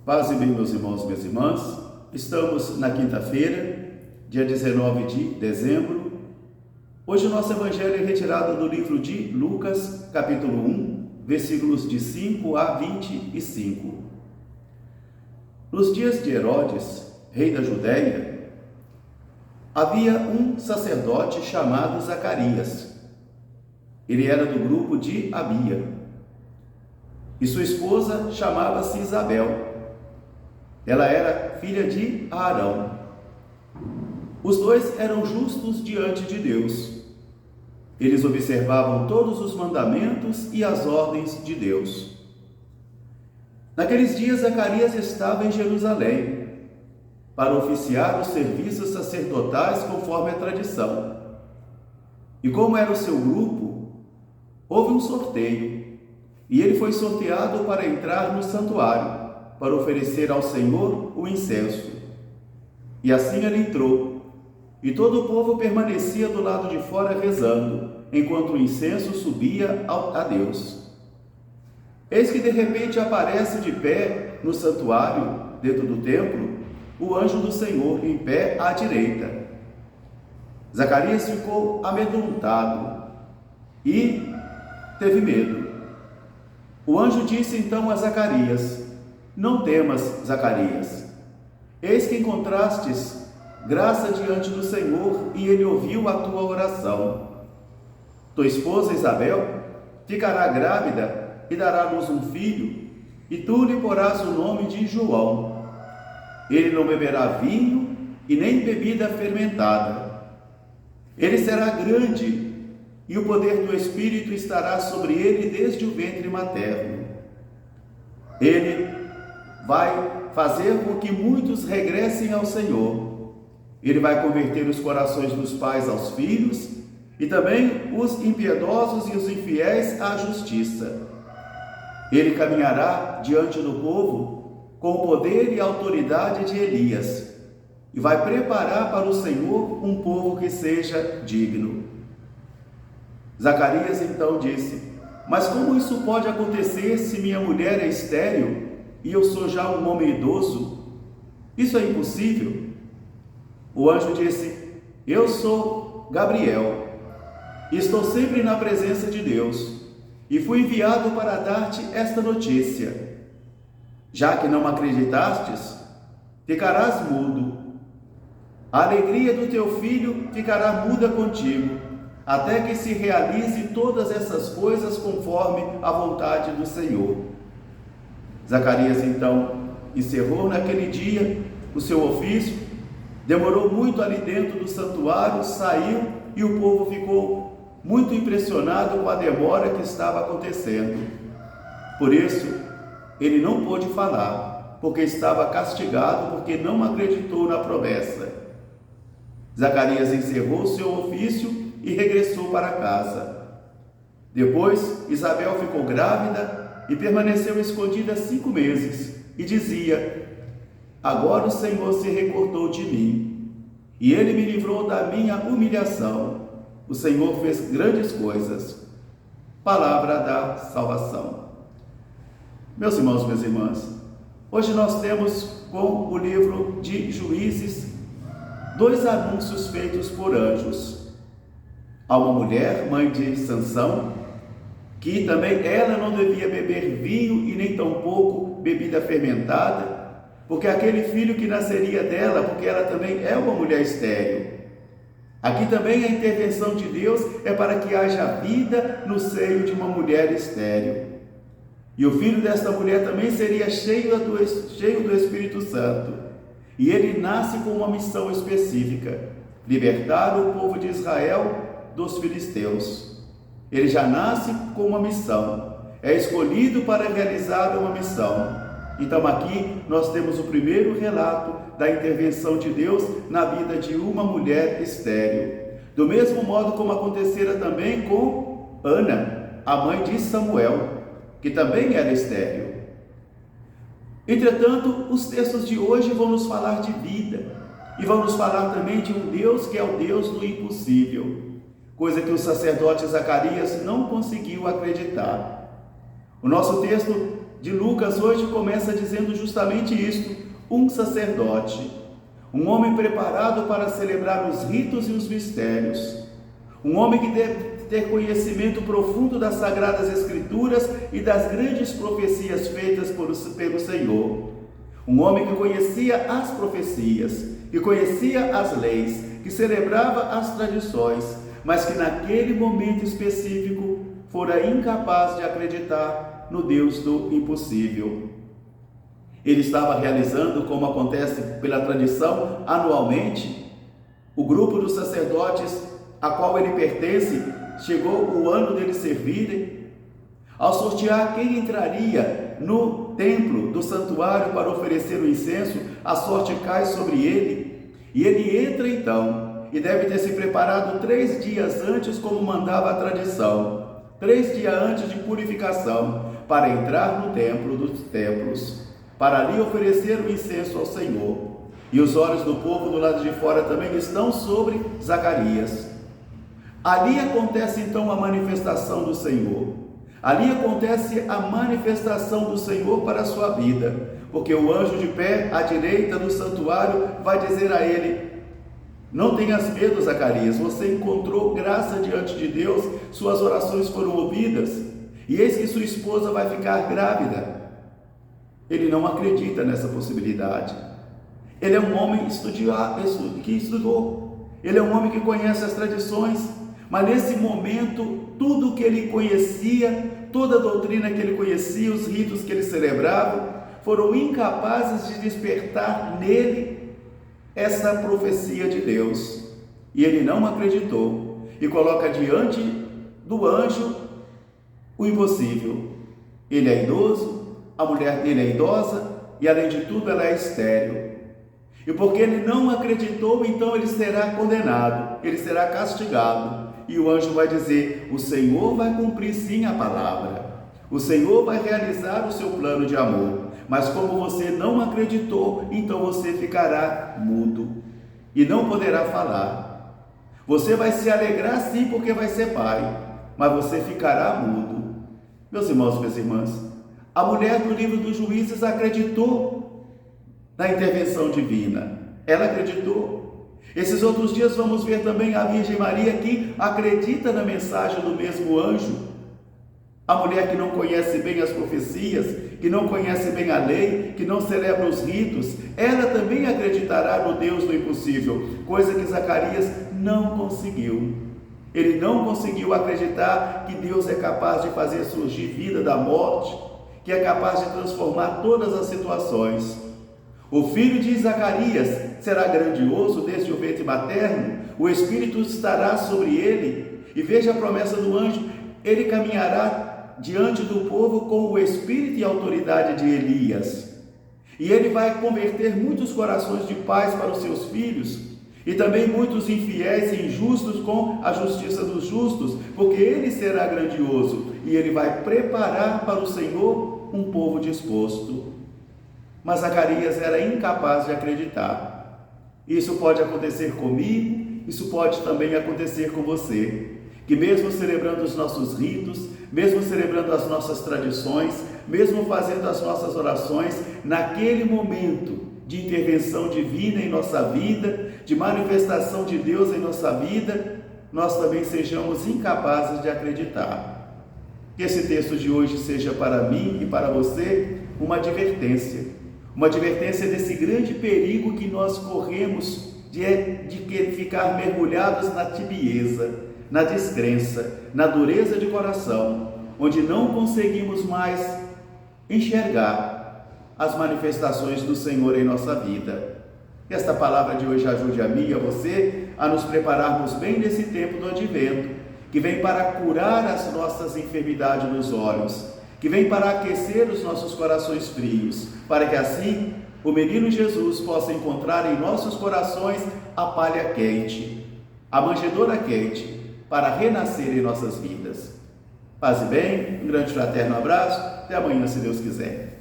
Paz e bem, meus irmãos e minhas irmãs. Estamos na quinta-feira, dia 19 de dezembro. Hoje o nosso evangelho é retirado do livro de Lucas, capítulo 1, versículos de 5 a 25. Nos dias de Herodes, rei da Judéia, havia um sacerdote chamado Zacarias. Ele era do grupo de Abia. E sua esposa chamava-se Isabel. Ela era filha de Arão. Os dois eram justos diante de Deus. Eles observavam todos os mandamentos e as ordens de Deus. Naqueles dias, Zacarias estava em Jerusalém para oficiar os serviços sacerdotais conforme a tradição. E como era o seu grupo, houve um sorteio, e ele foi sorteado para entrar no santuário, para oferecer ao Senhor o incenso. E assim ele entrou, e todo o povo permanecia do lado de fora rezando, enquanto o incenso subia a Deus. Eis que de repente aparece de pé no santuário, dentro do templo, o anjo do Senhor em pé à direita. Zacarias ficou amedrontado e teve medo. O anjo disse então a Zacarias: "Não temas, Zacarias. Eis que encontrastes graça diante do Senhor, e ele ouviu a tua oração. Tua esposa Isabel ficará grávida e dará à luz um filho, e tu lhe porás o nome de João. Ele não beberá vinho e nem bebida fermentada. Ele será grande, e o poder do Espírito estará sobre ele desde o ventre materno. Ele vai fazer com que muitos regressem ao Senhor. Ele vai converter os corações dos pais aos filhos e também os impiedosos e os infiéis à justiça. Ele caminhará diante do povo com o poder e a autoridade de Elias e vai preparar para o Senhor um povo que seja digno." Zacarias então disse: "Mas como isso pode acontecer se minha mulher é estéril e eu sou já um homem idoso? Isso é impossível." O anjo disse: "Eu sou Gabriel, e estou sempre na presença de Deus, e fui enviado para dar-te esta notícia. Já que não acreditastes, ficarás mudo. A alegria do teu filho ficará muda contigo, até que se realize todas essas coisas conforme a vontade do Senhor." Zacarias então encerrou naquele dia o seu ofício, demorou muito ali dentro do santuário, saiu e o povo ficou muito impressionado com a demora que estava acontecendo. Por isso, ele não pôde falar, porque estava castigado, porque não acreditou na promessa. Zacarias encerrou o seu ofício e regressou para casa. Depois, Isabel ficou grávida e permaneceu escondida 5 meses, e dizia: "Agora o Senhor se recordou de mim, e ele me livrou da minha humilhação. O Senhor fez grandes coisas." Palavra da salvação. Meus irmãos e minhas irmãs, hoje nós temos com o livro de Juízes 2 anúncios feitos por anjos. Há uma mulher, mãe de Sansão, que também ela não devia beber vinho e nem tampouco bebida fermentada, porque aquele filho que nasceria dela, porque ela também é uma mulher estéril. Aqui também a intervenção de Deus é para que haja vida no seio de uma mulher estéril. E o filho desta mulher também seria cheio do Espírito Santo. E ele nasce com uma missão específica: libertar o povo de Israel dos filisteus. Ele já nasce com uma missão, é escolhido para realizar uma missão. Então aqui nós temos o primeiro relato da intervenção de Deus na vida de uma mulher estéril. Do mesmo modo como acontecera também com Ana, a mãe de Samuel, que também era estéril. Entretanto, os textos de hoje vão nos falar de vida e vão nos falar também de um Deus que é o Deus do impossível, coisa que o sacerdote Zacarias não conseguiu acreditar. O nosso texto de Lucas hoje começa dizendo justamente isto: um sacerdote, um homem preparado para celebrar os ritos e os mistérios, um homem que deve ter conhecimento profundo das Sagradas Escrituras e das grandes profecias feitas pelo Senhor, um homem que conhecia as profecias, que conhecia as leis, que celebrava as tradições, mas que naquele momento específico fora incapaz de acreditar no Deus do impossível. Ele estava realizando, como acontece pela tradição, anualmente, o grupo dos sacerdotes a qual ele pertence, chegou o ano deles servirem. Ao sortear quem entraria no templo do santuário para oferecer o incenso, a sorte cai sobre ele, e ele entra então, e deve ter se preparado 3 dias antes, como mandava a tradição, 3 dias antes de purificação, para entrar no templo dos templos, para ali oferecer o incenso ao Senhor. E os olhos do povo do lado de fora também estão sobre Zacarias. Ali acontece então a manifestação do Senhor. Ali acontece a manifestação do Senhor para a sua vida, porque o anjo de pé à direita do santuário vai dizer a ele: não tenhas medo, Zacarias, você encontrou graça diante de Deus, suas orações foram ouvidas, e eis que sua esposa vai ficar grávida. Ele não acredita nessa possibilidade. Ele é um homem que estudou, ele é um homem que conhece as tradições, mas nesse momento, tudo o que ele conhecia, toda a doutrina que ele conhecia, os ritos que ele celebrava, foram incapazes de despertar nele essa profecia de Deus. E ele não acreditou e coloca diante do anjo o impossível. Ele é idoso, a mulher dele é idosa e, além de tudo, ela é estéril. E porque ele não acreditou, então ele será condenado, ele será castigado. E o anjo vai dizer: o Senhor vai cumprir sim a palavra, o Senhor vai realizar o seu plano de amor, mas como você não acreditou, então você ficará mudo e não poderá falar. Você vai se alegrar sim porque vai ser pai, mas você ficará mudo. Meus irmãos, minhas irmãs, a mulher do livro dos Juízes acreditou na intervenção divina, ela acreditou. Esses outros dias vamos ver também a Virgem Maria, que acredita na mensagem do mesmo anjo. A mulher que não conhece bem as profecias, que não conhece bem a lei, que não celebra os ritos, ela também acreditará no Deus do impossível, coisa que Zacarias não conseguiu. Ele não conseguiu acreditar que Deus é capaz de fazer surgir vida da morte, que é capaz de transformar todas as situações. O filho de Zacarias será grandioso desde o ventre materno, o Espírito estará sobre ele, e veja a promessa do anjo: ele caminhará diante do povo com o espírito e autoridade de Elias, e ele vai converter muitos corações de pais para os seus filhos, e também muitos infiéis e injustos com a justiça dos justos, porque ele será grandioso, e ele vai preparar para o Senhor um povo disposto. Mas Zacarias era incapaz de acreditar. Isso pode acontecer comigo, isso pode também acontecer com você, que mesmo celebrando os nossos ritos, mesmo celebrando as nossas tradições, mesmo fazendo as nossas orações, naquele momento de intervenção divina em nossa vida, de manifestação de Deus em nossa vida, nós também sejamos incapazes de acreditar. Que esse texto de hoje seja para mim e para você uma advertência desse grande perigo que nós corremos de ficar mergulhados na tibieza, na descrença, na dureza de coração, onde não conseguimos mais enxergar as manifestações do Senhor em nossa vida. Que esta palavra de hoje ajude a mim e a você a nos prepararmos bem nesse tempo do advento, que vem para curar as nossas enfermidades nos olhos, que vem para aquecer os nossos corações frios, para que assim o menino Jesus possa encontrar em nossos corações a palha quente, a manjedoura quente, para renascer em nossas vidas. Paz e bem, um grande fraterno abraço, até amanhã, se Deus quiser.